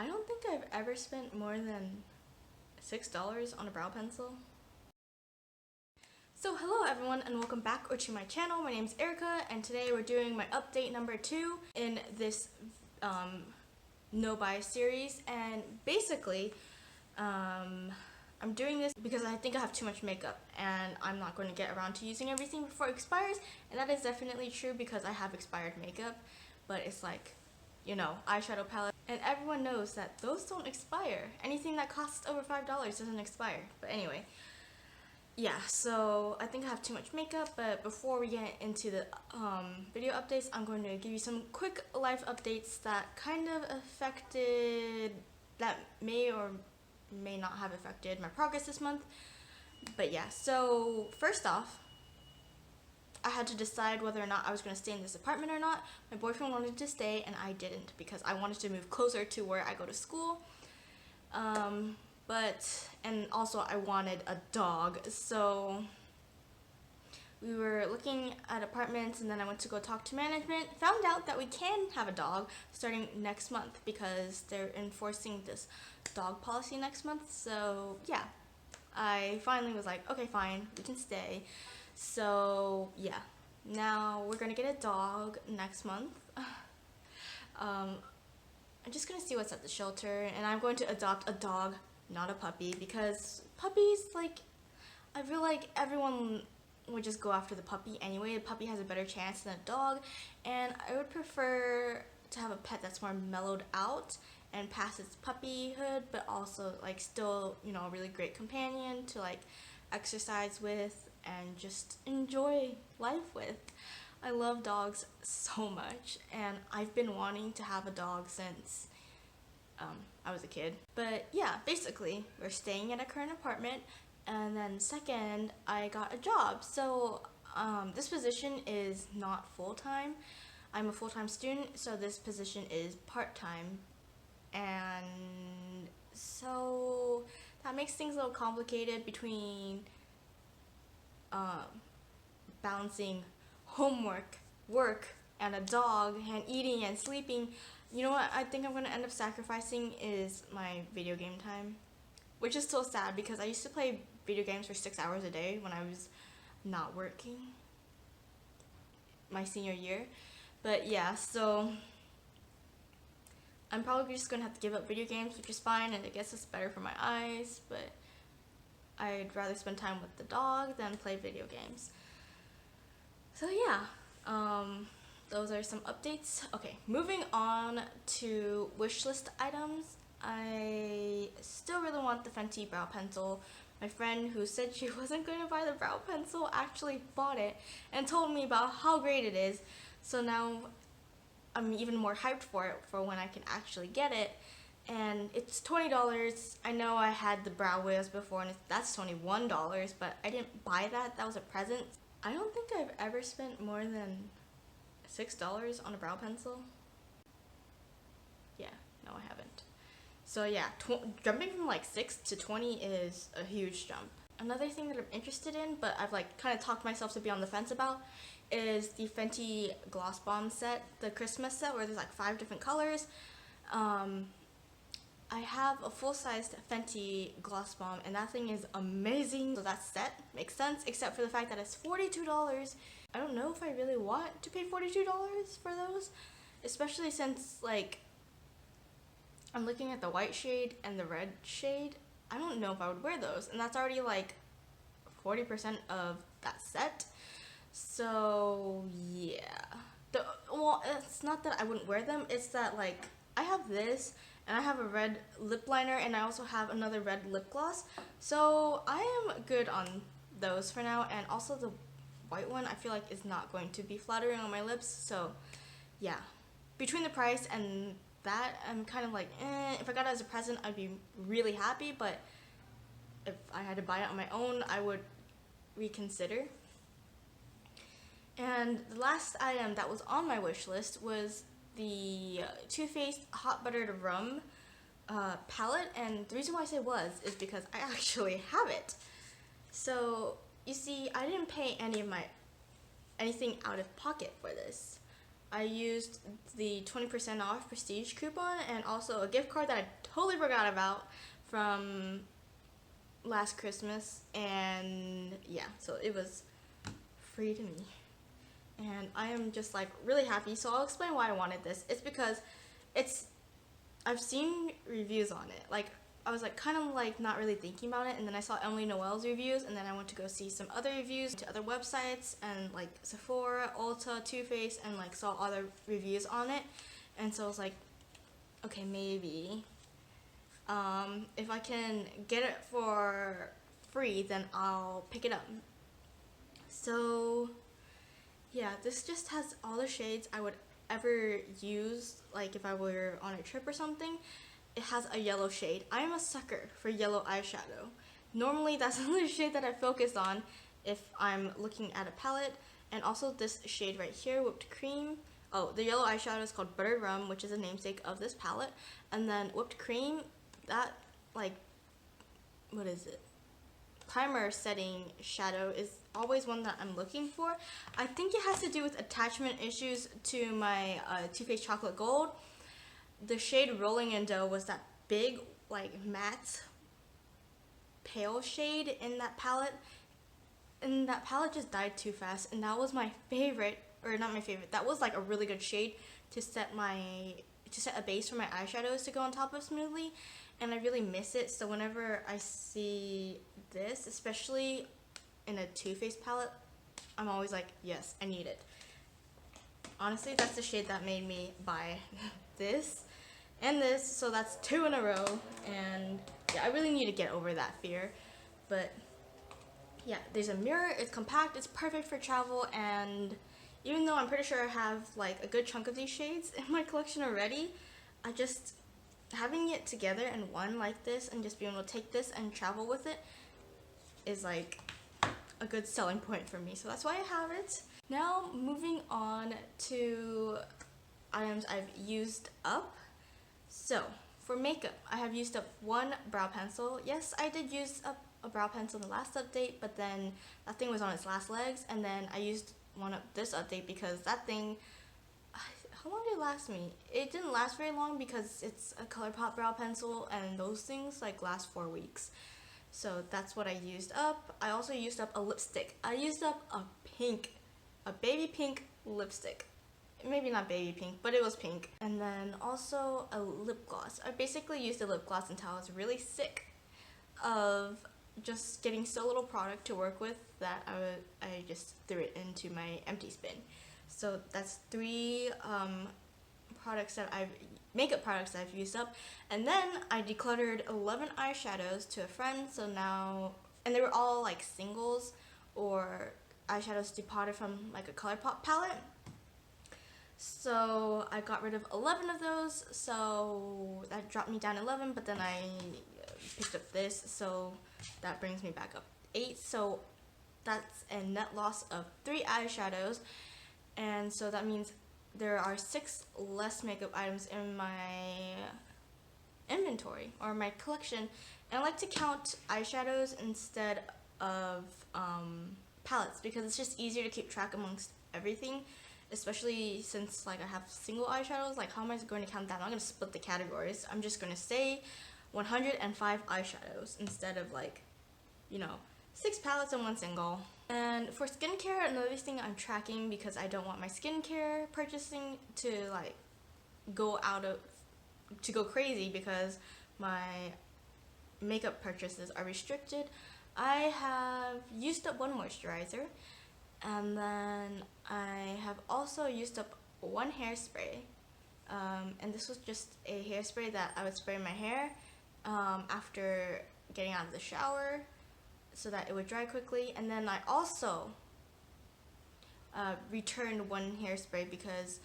I don't think I've ever spent more than $6 on a brow pencil. So hello everyone and welcome back to my channel. My name is Erica and today we're doing my update number 2 in this no bias series, and basically I'm doing this because I think I have too much makeup and I'm not going to get around to using everything before it expires, and that is definitely true because I have expired makeup, but it's like, you know, eyeshadow palette, and everyone knows that those don't expire. Anything that costs over $5 doesn't expire. But anyway, yeah, so I think I have too much makeup, but before we get into the video updates, I'm going to give you some quick life updates that kind of that may or may not have affected my progress this month. But yeah, so first off, I had to decide whether or not I was going to stay in this apartment or not. My boyfriend wanted to stay and I didn't because I wanted to move closer to where I go to school. And also I wanted a dog. So we were looking at apartments and then I went to go talk to management. Found out that we can have a dog starting next month because they're enforcing this dog policy next month. So yeah, I finally was like, okay, fine, we can stay. So yeah, now we're gonna get a dog next month. I'm just gonna see what's at the shelter, and I'm going to adopt a dog, not a puppy, because puppies, like, I feel like everyone would just go after the puppy anyway. The puppy has a better chance than a dog, and I would prefer to have a pet that's more mellowed out and past its puppyhood, but also like still, you know, a really great companion to like exercise with and just enjoy life with. I love dogs so much and I've been wanting to have a dog since I was a kid. But yeah, basically we're staying at a current apartment, and then second, I got a job. So this position is not full-time. I'm a full-time student, so this position is part-time, and so that makes things a little complicated between balancing homework, work, and a dog, and eating and sleeping. You know what I think I'm going to end up sacrificing is my video game time, which is still sad because I used to play video games for 6 hours a day when I was not working my senior year. But yeah, so I'm probably just going to have to give up video games, which is fine, and I guess it's better for my eyes, but I'd rather spend time with the dog than play video games. So yeah, those are some updates. Okay, moving on to wish list items. I still really want the Fenty brow pencil. My friend who said she wasn't going to buy the brow pencil actually bought it and told me about how great it is. So now I'm even more hyped for it for when I can actually get it. And it's $20. I know I had the brow wheels before and that's $21, but I didn't buy that. That was a present. I don't think I've ever spent more than $6 on a brow pencil. Yeah, no I haven't. So yeah, jumping from like 6 to 20 is a huge jump. Another thing that I'm interested in, but I've like kind of talked myself to be on the fence about, is the Fenty Gloss Bomb set, the Christmas set where there's like 5 different colors. I have a full-sized Fenty Gloss Bomb and that thing is amazing. So that set makes sense, except for the fact that it's $42. I don't know if I really want to pay $42 for those, especially since like I'm looking at the white shade and the red shade. I don't know if I would wear those, and that's already like 40% of that set. So yeah, well, it's not that I wouldn't wear them, it's that like I have this and I have a red lip liner and I also have another red lip gloss, so I am good on those for now. And also the white one I feel like is not going to be flattering on my lips. So yeah, between the price and that, I'm kind of like, if I got it as a present I'd be really happy, but if I had to buy it on my own I would reconsider. And the last item that was on my wish list was the Too Faced Hot Buttered Rum palette, and the reason why I say was is because I actually have it. So you see, I didn't pay anything out of pocket for this. I used the 20% off prestige coupon and also a gift card that I totally forgot about from last Christmas, and yeah, so it was free to me. And I am just like really happy. So I'll explain why I wanted this. It's because I've seen reviews on it. Like I was like kind of like not really thinking about it, and then I saw Emily Noel's reviews, and then I went to go see some other reviews to other websites and like Sephora, Ulta, Too Faced, and like saw other reviews on it. And so I was like, okay, maybe if I can get it for free, then I'll pick it up. So yeah, this just has all the shades I would ever use, like if I were on a trip or something. It has a yellow shade. I am a sucker for yellow eyeshadow. Normally that's the shade that I focus on if I'm looking at a palette. And also this shade right here, Whipped Cream. Oh, the yellow eyeshadow is called Buttered Rum, which is a namesake of this palette. And then Whipped Cream, that like, what is it? Primer setting shadow is always one that I'm looking for. I think it has to do with attachment issues to my Too Faced Chocolate Gold. The shade Rolling in Dough was that big like matte pale shade in that palette, and that palette just died too fast, and that was my favorite, or not my favorite, that was like a really good shade to set a base for my eyeshadows to go on top of smoothly, and I really miss it. So whenever I see this, especially in a Too Faced palette, I'm always like, yes, I need it. Honestly, that's the shade that made me buy this and this, so that's 2 in a row, and yeah, I really need to get over that fear. But yeah, there's a mirror, it's compact, it's perfect for travel, and even though I'm pretty sure I have like a good chunk of these shades in my collection already, I just having it together in one like this and just being able to take this and travel with it is like a good selling point for me. So that's why I have it. Now moving on to items I've used up. So for makeup, I have used up one brow pencil. Yes, I did use up a brow pencil in the last update, but then that thing was on its last legs, and then I used one up this update because that thing, how long did it last me? It didn't last very long because it's a ColourPop brow pencil, and those things like last 4 weeks. So that's what I used up. I also used up a lipstick. I used up a baby pink lipstick. Maybe not baby pink, but it was pink. And then also a lip gloss. I basically used a lip gloss until I was really sick of just getting so little product to work with that I just threw it into my empty bin. So that's 3 makeup products that I've used up. And then I decluttered 11 eyeshadows to a friend, so now, and they were all like singles or eyeshadows depotted from like a ColourPop palette. So I got rid of 11 of those, so that dropped me down 11, but then I picked up this, so that brings me back up 8. So that's a net loss of 3 eyeshadows, and so that means there are 6 less makeup items in my inventory or my collection. And I like to count eyeshadows instead of palettes because it's just easier to keep track amongst everything, especially since like I have single eyeshadows. Like, how am I going to count that? I'm not going to split the categories. I'm just going to say 105 eyeshadows instead of like, 6 palettes and 1 single. And for skincare, another thing I'm tracking because I don't want my skincare purchasing to like go crazy because my makeup purchases are restricted. I have used up 1 moisturizer, and then I have also used up 1 hairspray, and this was just a hairspray that I would spray in my hair after getting out of the shower so that it would dry quickly. And then I also returned 1 hairspray because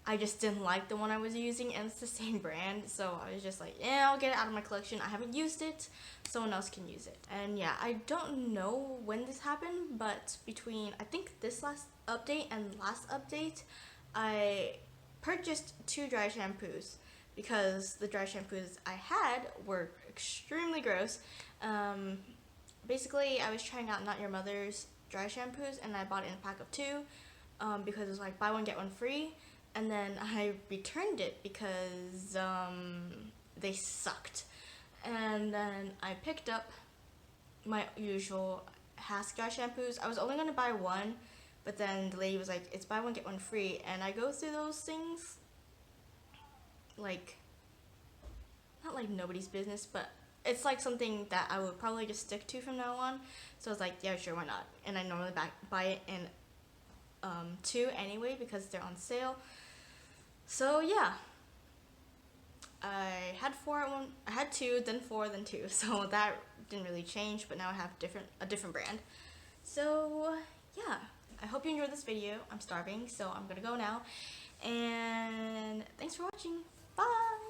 I just didn't like the one I was using, and it's the same brand, so I was just like, yeah, I'll get it out of my collection. I haven't used it, someone else can use it. And yeah, I don't know when this happened, but between I think this last update and last update, I purchased 2 dry shampoos because the dry shampoos I had were extremely gross. Basically, I was trying out Not Your Mother's dry shampoos, and I bought it in a pack of 2 because it was like buy one get one free. and then I returned it because they sucked. And then I picked up my usual Haskell shampoos. I was only gonna buy one, but then the lady was like, it's buy one get one free, and I go through those things like, not like nobody's business, but it's like something that I would probably just stick to from now on. So I was like, yeah, sure, why not? And I normally buy it in two anyway because they're on sale. So yeah, I had two, then four, then two. So that didn't really change, but now I have a different brand. So yeah, I hope you enjoyed this video. I'm starving, so I'm gonna go now. And thanks for watching. Bye!